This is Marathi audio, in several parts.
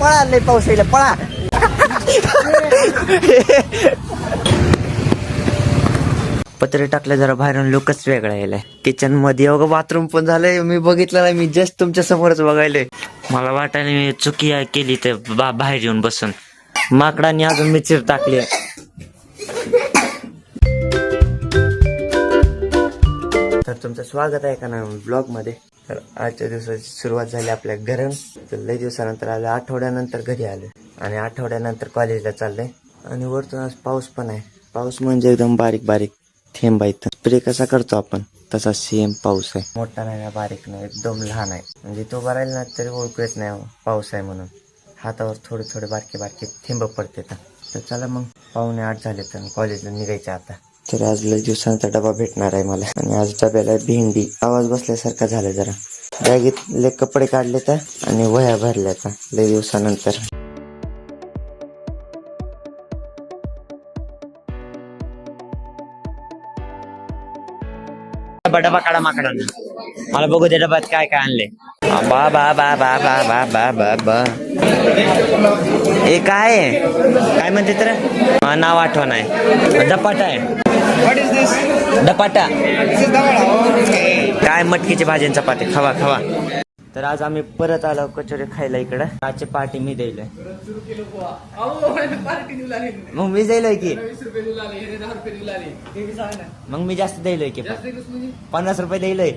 पळा लय पाऊस येईल पळा. पत्रे टाकले जरा बाहेरून लुकच वेगळा यायलाय. किचन मध्ये अगं बाथरूम पण झालंय. मी बघितलं नाही, मी जस्ट तुमच्या समोरच बघायलोय. मला वाटायला मी चुकी केली तर बाहेर येऊन बसून माकडांनी अजून मिरची टाकली. तर तुमचं स्वागत आहे का ना ब्लॉग मध्ये. तर आजच्या दिवसाची सुरुवात झाली आपल्या घरून. तर लई दिवसानंतर आलं, आठवड्यानंतर घरी आलो आणि आठवड्यानंतर कॉलेजला चाललंय. आणि वरतून आज पाऊस पण आहे. पाऊस म्हणजे एकदम बारीक बारीक थेंब आहे. स्प्रे कसा करतो आपण तसा सेम पाऊस आहे. मोठा नाही ना बारीक नाही, एकदम लहान आहे. म्हणजे तो भरायला ना तरी ओळखू येत नाही पाऊस आहे म्हणून. हातावर थोडे थोडे बारके बारके थेंब पडते. तर चला मग 7:45 झाले तर कॉलेजला निघायचं आता. तर आज लई दिवसांचा डबा भेटणार आहे मला. आणि आज डब्याला भेंडी. आवाज बसल्यासारखा झाला जरा. बॅगेतले कपडे काढले तर आणि वह्या भरल्या तर लई दिवसानंतर. डबा काढा माकडांना. मला बघू दे डब्यात काय काय आणले. बा बा बा बा बा बा बा बा बा. हे काय आहे? काय म्हणते तर नाव आठवण नाही. दपाटा आहे. दपाटा काय मटकीची भाजी चपाती खावा खावा. तर आज आम्ही परत आलो कचोरी खायला इकडं. आजची पार्टी मी द्यायला. मग मी द्यायलोय की. मग मी जास्त द्यायलोय की 50 रुपये द्यायलोय.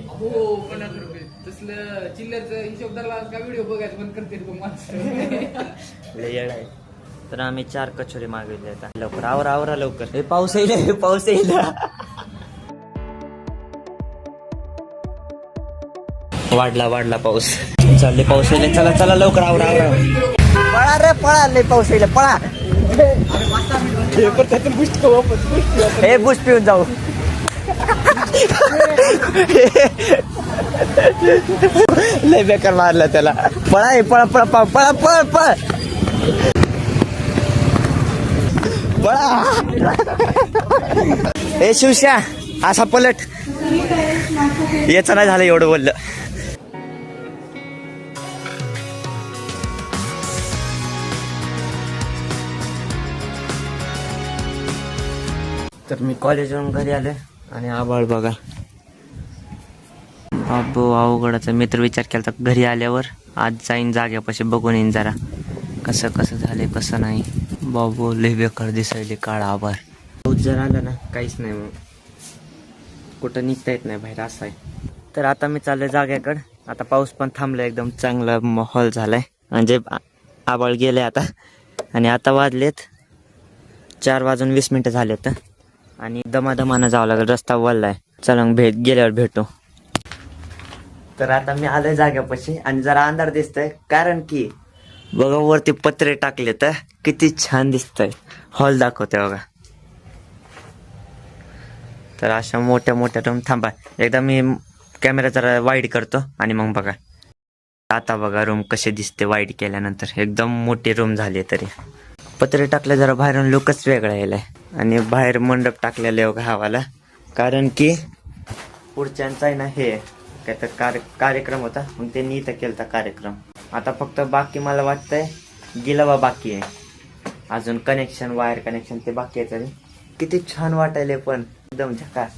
तर आम्ही 4 कचोरी मागवले आता. लवकर आवरा आवरा लवकर. हे पाऊस येईल पाऊस येईल. वाढला पाऊस. चालले पाऊस येईल. चला चला लवकर आवरा आवरा. पळा रे पळा लय पाऊस येईल पळा. हे बुश पिऊन जाऊ. लय बेकार मारला त्याला. पळा पळा पळा पळा पळा पळ पळ पळा. हे शिवश्या असा पलट. याचं नाही झालं एवढं बोललं. तर मी कॉलेजवरून घरी आले आणि आबाळ बघा. बाबू अवघडाचा. मित्र विचार केला तर घरी आल्यावर आज जाईन जाग्यापाशी बघून येईन जरा कसं कसं झाले कसं नाही. बाबू लय बेकार दिसायले काळा आभार. पाऊस जर आला ना काहीच नाही मग कुठं निघता येत नाही बाहेर असं आहे. तर आता मी चाललोय जाग्याकडं. आता पाऊस पण थांबलाय. एकदम चांगला माहोल झालाय. म्हणजे आबाळ गेले आता. आणि आता वाजलेत 4:20 झालेत. आणि दमादमानं जावं लागेल. रस्ता वळलाय. चला मग गेल्यावर भेटू. तर आता मी आलोय जाग्यापाशी आणि जरा अंधार दिसतोय कारण की बघा वरती पत्रे टाकले तर किती छान दिसतंय. हॉल दाखवते बघा. तर अशा मोठ्या मोठ्या रूम. थांबा एकदा मी कॅमेरा जरा वाईड करतो आणि मग बघा. आता बघा रूम कसे दिसते वाईड केल्यानंतर. एकदम मोठी रूम झाली. तरी पत्रे टाकले जरा बाहेरून लुकच वेगळा यायलाय. आणि बाहेर मंडप टाकलेले बघा हवाला. कारण की पुढच्यांचा आहे ना हे काय तर कार्यक्रम होता. मग त्यांनी इथं केलता कार्यक्रम. आता फक्त बाकी मला वाटतंय गिलावा बाकी आहे. अजून कनेक्शन वायर कनेक्शन ते बाकी आहे. तरी किती छान वाटायले पण एकदम झकास.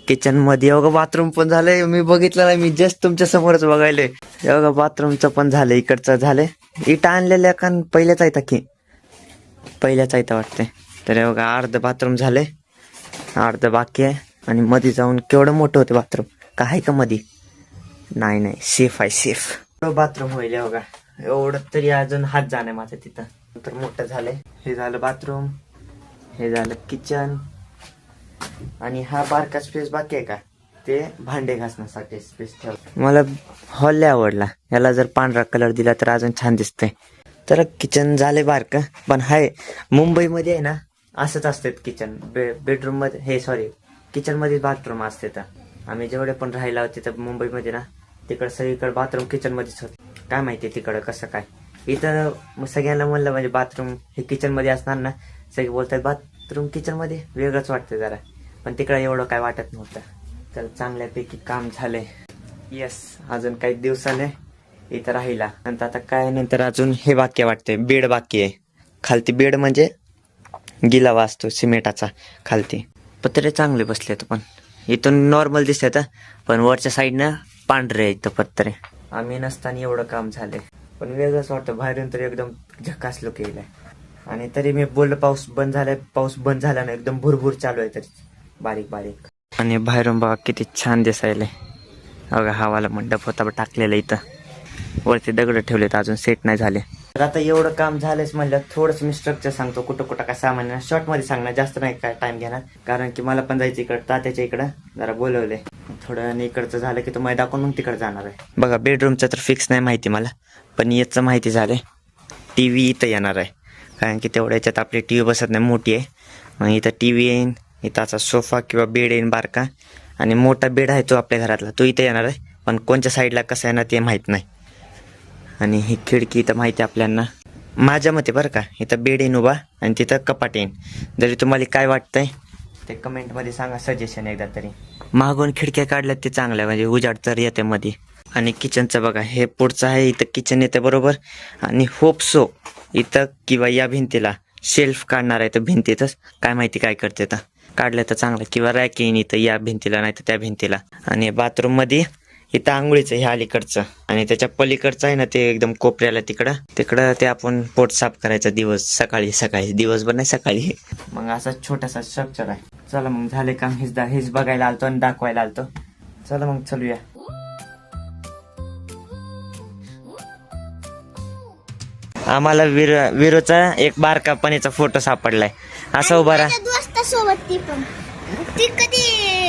किचन मध्ये बघा बाथरूम पण झालंय. मी बघितलं नाही, मी जस्ट तुमच्या समोरच बघायलोय. बघा बाथरूमचं पण झालंय. इकडचं झालंय. इटा आणलेल्या का पहिल्याच आहे की पहिल्याच आहे वाटतंय. तर बघा अर्ध बाथरूम झालंय अर्ध बाकी आहे. आणि मध्ये जाऊन केवढं मोठं होतं बाथरूम. काय का मध्ये नाही सेफ आहे सेफ बाथरूम होईल बघा. एवढं तरी अजून हात जाणे माझं तिथं. तर मोठं झालंय. हे झालं बाथरूम. हे झालं किचन. आणि हा बारका स्पेस बाकी आहे का ते भांडे घासण्यासाठी स्पेस ठेव. मला हॉल लय आवडला. याला जर पांढरा कलर दिला तर अजून छान दिसतंय. तर किचन झाले बारकं पण हाय. मुंबईमध्ये आहे ना असंच असतात किचन. बेडरूम मध्ये हे सॉरी किचन मध्ये बाथरूम असते. तर आम्ही जेवढे पण राहिला होते तर मुंबईमध्ये ना तिकडं सगळीकडे बाथरूम किचन मध्येच होत. काय माहिती तिकडं कसं काय. इथं सगळ्यांना म्हणलं म्हणजे बाथरूम हे किचन मध्ये असणार ना. सगळे बोलतात बाथरूम किचन मध्ये वेगळंच वाटतं जरा. पण तिकडं एवढं काय वाटत नव्हतं. तर चांगल्यापैकी काम झालंय. येस अजून काही दिवसाने इथं राहिला. नंतर आता काय, नंतर अजून हे बाकी वाटतंय, बेड बाकी आहे. खालती बेड म्हणजे गिलावा असतो सिमेंटाचा खालती. पत्रे चांगले बसलेत, पण इथून नॉर्मल दिसतात पण वरच्या साईडनं पांढरे आहेत पत्रे. आम्ही नसताना एवढं काम झालंय, पण वेगळंच वाटतं. बाहेरून तरी एकदम झकास लुक येईल. आणि तरी मी बोललो पाऊस बंद झालाय, पाऊस बंद झाला ना, एकदम भुरभुर चालू आहे तरी बारीक बारीक. आणि बाहेरून बघा किती छान दिसायलंय. बघा हवाला मंडप होता टाकलेला इथं, वरती दगड ठेवलेत, अजून सेट नाही झाले. तर आता एवढं काम झालंच म्हणलं, थोडंच मी स्ट्रक्चर सांगतो, कुठं कुठं काय सामान शॉर्ट मध्ये सांगणार, जास्त नाही काय टाइम घेणार, कारण की मला पण जायचं इकडं तात्याच्या इकडं, जरा बोलवलंय थोडं. आणि इकडचं झालं की तुम्हाला दाखवून मग तिकडे जाणार आहे. बघा बेडरूमचं तर फिक्स नाही माहिती मला, पण याचं माहिती झालंय. टीव्ही इथं येणार आहे, कारण की तेवढ्या याच्यात आपली टीव्ही बसत नाही, मोठी आहे. मग इथं टीव्ही येईन, इथं असा सोफा किंवा बेड येईन बारका, आणि मोठा बेड आहे तो आपल्या घरातला, तो इथे येणार आहे. पण कोणत्या साईडला कसं येणार ते माहीत नाही. आणि ही खिडकी इथं माहिती आपल्याला, माझ्या मते बरं का, इथं बेड येईन उभा आणि तिथं कपाट येईन. जरी तुम्हाला काय वाटतंय ते कमेंटमध्ये सांगा, सजेशन एकदा तरी. मागून खिडक्या काढल्यात ते चांगलं, म्हणजे उजाड तर येते मध्ये. आणि किचनचं बघा, हे पुढचं आहे, इथं किचन येते बरोबर. आणि होप सो इथं किंवा या भिंतीला शेल्फ काढणार आहे, तर भिंतीतच काय माहिती काय करते तर काढलं तर चांगलं, किंवा रॅक येईन इथं या भिंतीला नाही तर त्या भिंतीला. आणि बाथरूम मध्ये इथं आंघोळीचं हे अलीकडचं, आणि त्याच्या पलीकडचं आहे ना ते एकदम कोपऱ्याला तिकडं ते आपण पोट साफ करायचं सकाळी दिवसभर नाही सकाळी. मग असा छोटासा स्ट्रक्चर आहे. चला मग झाले काम, हेच बघायला आलतो आणि दाखवायला आलतो. चला मग चलूया. आम्हाला विरोचा एक बारका पणीचा फोटो सापडलाय, असा उभा राहा.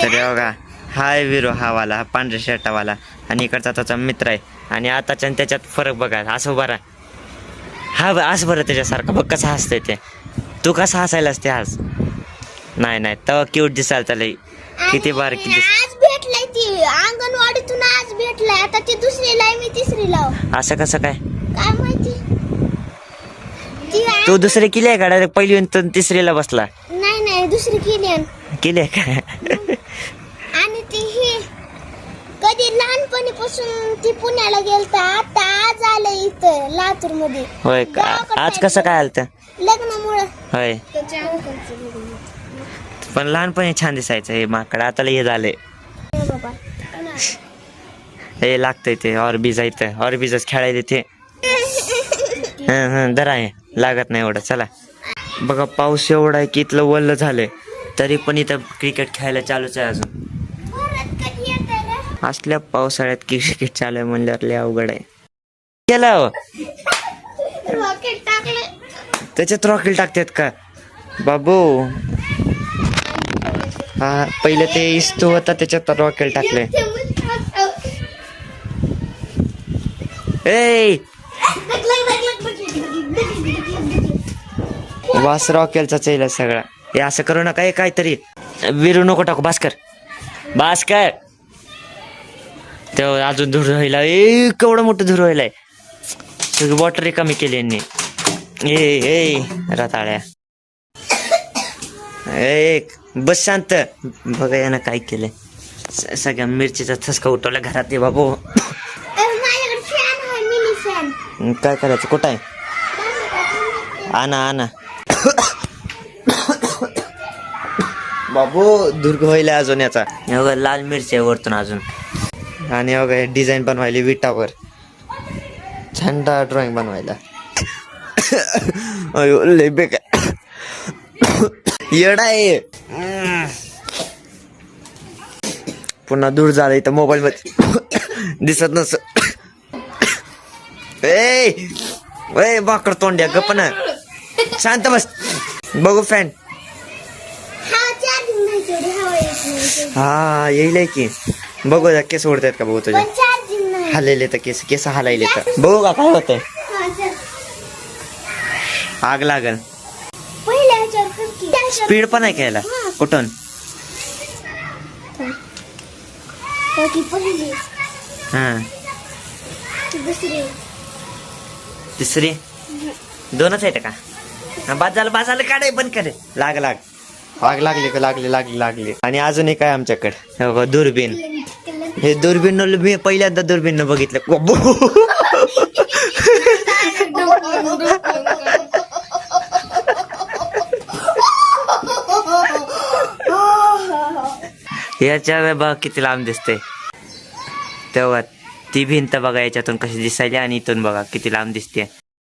तर बघा, हाय विरो, हा वाला, हा पांढऱ्या शर्टावाला, आणि इकडचा त्याचा मित्र आहे. आणि आताच्या त्याच्यात फरक बघा, असं उभा राहा. हा असं बरं त्याच्यासारखं बघ कसं हसतंय ते. तू कसं हसायलास ते हस. नाही तेव्हा क्यूट दिसायला चालय, किती बारकी आज भेटलाय ती अंगणवाडीतून, आज भेटलाय. आता ती दुसरीला आहे, मी तिसरीला. असं कसं काय माहिती. तू दुसरी केली आहे का, डायरेक्ट पहिली तिसरीला बसला? नाही दुसरी केली का? आणि ती ही कधी लहानपणीपासून ती पुण्याला गेलता, आता आज आलं इथं लातूर मध्ये. होय का? आज कसं काय आलं? लग्नामुळे. होय, पण लहानपणी छान दिसायचं हे माकड, आता हे झालंय. हे लागतंय ते ऑरबीज इथं, ऑरबीजच खेळायला ते. धरा आहे, लागत नाही एवढं. चला बघा, पाऊस एवढा आहे की इथलं वल्ल झालंय, तरी पण इथं क्रिकेट खेळायला चालूच आहे अजून. असल्या पावसाळ्यात क्रिकेट चालू आहे म्हणल्यावर लय अवघड आहे. केलं त्याच्यात रॉकेट टाकतात का बाबू? हा, पहिले ते इस्तू होता त्याच्यात रॉकेट टाकले. ए वास रॉकेलचाच येईल सगळा. हे असं करू नका, हे काहीतरी विरू नको टाकू. भास्कर तेव्हा अजून धूर राहिला. केवढं मोठं धूर राहिलाय, वॉटर कमी केली यांनी. रताळ्या बस शांत. बघा यानं काय केलंय, सगळ्या मिरचीचा ठसका उठवला घरात. आहे बाबू, काय करायचं? कुठं आहे? आणा बाबू, दुर्ग व्हायला अजून याचा. लाल मिरची आहे वरतून अजून. आणि बघा डिझाईन बनवायली विटावर, झेंडा ड्रॉइंग बनवायला. लय बेकार येडा आहे. पुन्हा दूर झालं इथं मोबाईल मध्ये दिसत नस. ए बाकड तोंड्या गप ना, शांत बस. बघू फॅन. हा येईल की, बघू केस ओढतायत का बघू तुझे. हलेले तर केस हलायले तर बघू का काय होतंय. आग लागल. स्पीड पण आहे घ्यायला कुठून. हा तिसरी दोनच आहेत का? बाद झालं काढाय बंद करे. लाग आग लागली. आणि अजून एक आहे आमच्याकडे दुर्बीन. हे दुर्बीन मी पहिल्यांदा दुर्बीन बघितलं. याच्या बघा किती लांब दिसते. तेव्हा ती भिंत बघा याच्यातून कशी दिसायली आणि इथून बघा किती लांब दिसते.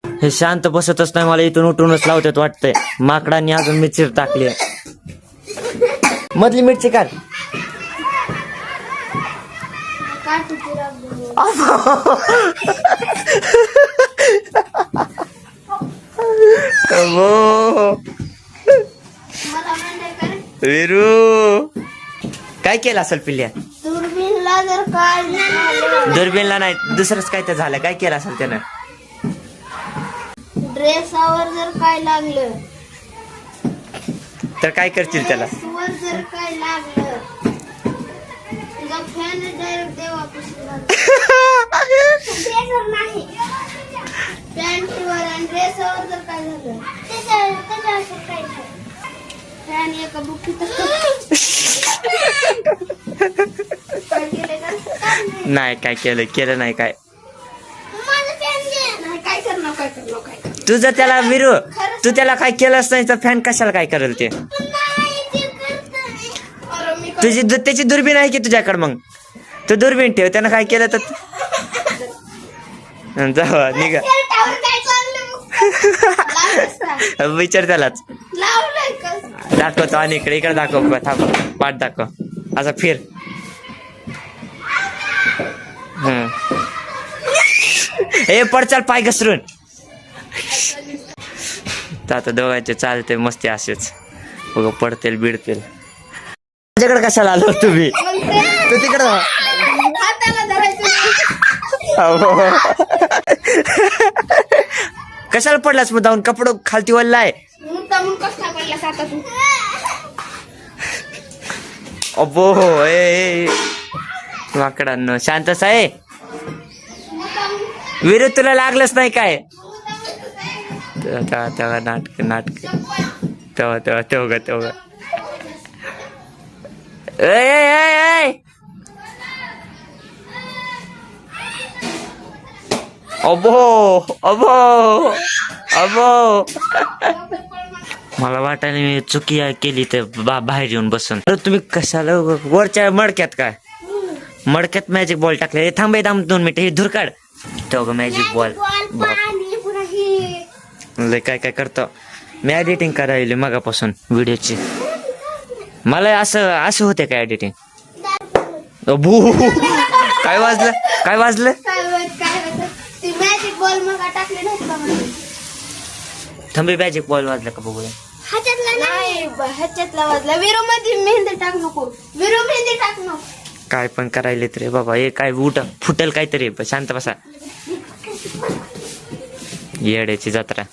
हे शांत बसतच नाही, मला इथून उठूनच लावतात वाटतंय. माकडांनी अजून मिरची टाकली. मधली मिरची काढ. विरू काय केलं असेल पिल्ल्या? दुर्बीनला जर काढलं, दुर्बीनला नाही, दुसरंच काय तर झालं. काय केलं असेल त्यानं? ड्रेसावर जर काय लागलं तर काय करशील त्याला? ड्रेसवर जर काय लागलं, तुझा फॅन डायरेक्ट देवापासून लागला. ड्रेसवर नाही, पॅन्टवर आणि ड्रेसवर जर काय झालं त्याच्यावर काय झालं, फॅन एका बुकीत काय केलं का? नाही काय केलं नाही काय. माझं फॅन घे. नाही, काय करणार काय करणार. तुझं त्याला विरू, तू त्याला काय केलंच नाही तर फॅन कशाला काय करेल ते? नाही, ते करतं नाही. अरे मी तुझी त्याची दुर्बीण आहे की तुझ्याकडे? मग तू दुर्बीण ठेव. त्यानं काय केलं तर जावा निघा. शर्टावर काय चाललं मग? लावलंस का? विचार त्यालाच. लावलंय का? दाखवतो आणि इकडे दाखव. थांब, पाठ दाखव. असं फिर. ए पडचाल पाय घसरून. आता दोघांचे चालते मस्ती असेच. बघ पडतील बिडतील. माझ्याकडे कशाला आलो तुम्ही? तू तिकडं हाताला धरायचं. कशाला पडलास मग जाऊन? कपडे खालती वल्ला आहे. मुद्दामून कसा पडलास आता तू? अबो ए माकडांनो शांतच आहे. विरू तुला लागलंच नाही काय? तेव्हा नाटक तेव्हा अबो मला वाटायला मी चुकी केली तर बाहेर येऊन बसून. तुम्ही कशाला वरच्या मडक्यात काय? मडक्यात मॅजिक बॉल टाकले. थांब 2 मिनिटं. हे धूर काढ. तो मॅजिक बॉल काय काय करतो. मी एडिटिंग करायला मगापासून व्हिडिओची. मला असं होते का एडिटिंग? काय वाजलं? काय होतं? ती मॅजिक बॉल मग टाकले नाही का मला? थांबे मॅजिक बॉल वाजला का बघूया. ह्याच्यातला नाही, ह्याच्यातला वाजला. विरू मध्ये मेहंदी टाक नको. विरू मेहंदी टाक नको. काय पण करायले रे बाबा. हे काय फुटेल काहीतरी. शांत बसा. येड्याची जत्रा.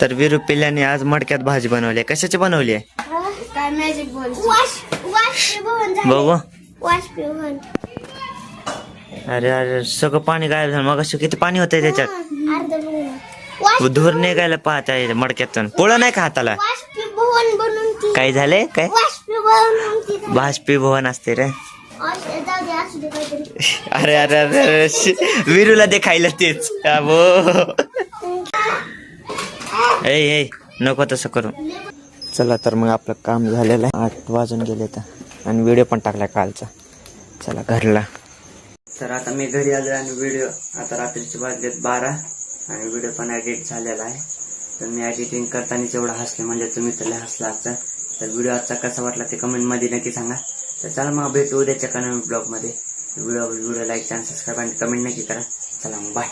तर विरू पिल्ल्याने आज मडक्यात भाजी बनवली. कशाची बनवली आहे? काय मॅजिक बॉल. वाष्पीभवन झाले. बघू. वाष्पीभवन. अरे सगळं पाणी गायब झालं. मग किती पाणी होतंय त्याच्यात. धूर निघायला पाहत आहे मडक्यातून. पोळं नाही का हाताला? वाष्पीभवन बनून ती. काय झालंय? काय वाष्पीभवन. बाष्पीभवन असते रे. जाऊ दे, असू दे काहीतरी. अरे विरूला ते खायला तेच. ए नको तसं करू. चला तर मग आपलं काम झालेलं आहे. 8 वाजून गेले तर आणि व्हिडिओ पण टाकला कालचा. चला घरला. तर आता मी घरी आलो आणि व्हिडिओ आता रात्रीचे वाजलेत 12 आणि व्हिडिओ पण एडिट झालेला आहे. तर मी एडिटिंग करतानाच एवढं हसले म्हणजे तुम्ही तर हसला आजचा. तर व्हिडिओ आजचा कसा वाटला ते कमेंटमध्ये नक्की सांगा. तर चला मग भेटू उद्याच्या नवीन ब्लॉगमध्ये. व्हिडिओ लाईक आणि सबस्क्राईब आणि कमेंट नक्की करा. चला मग बाय.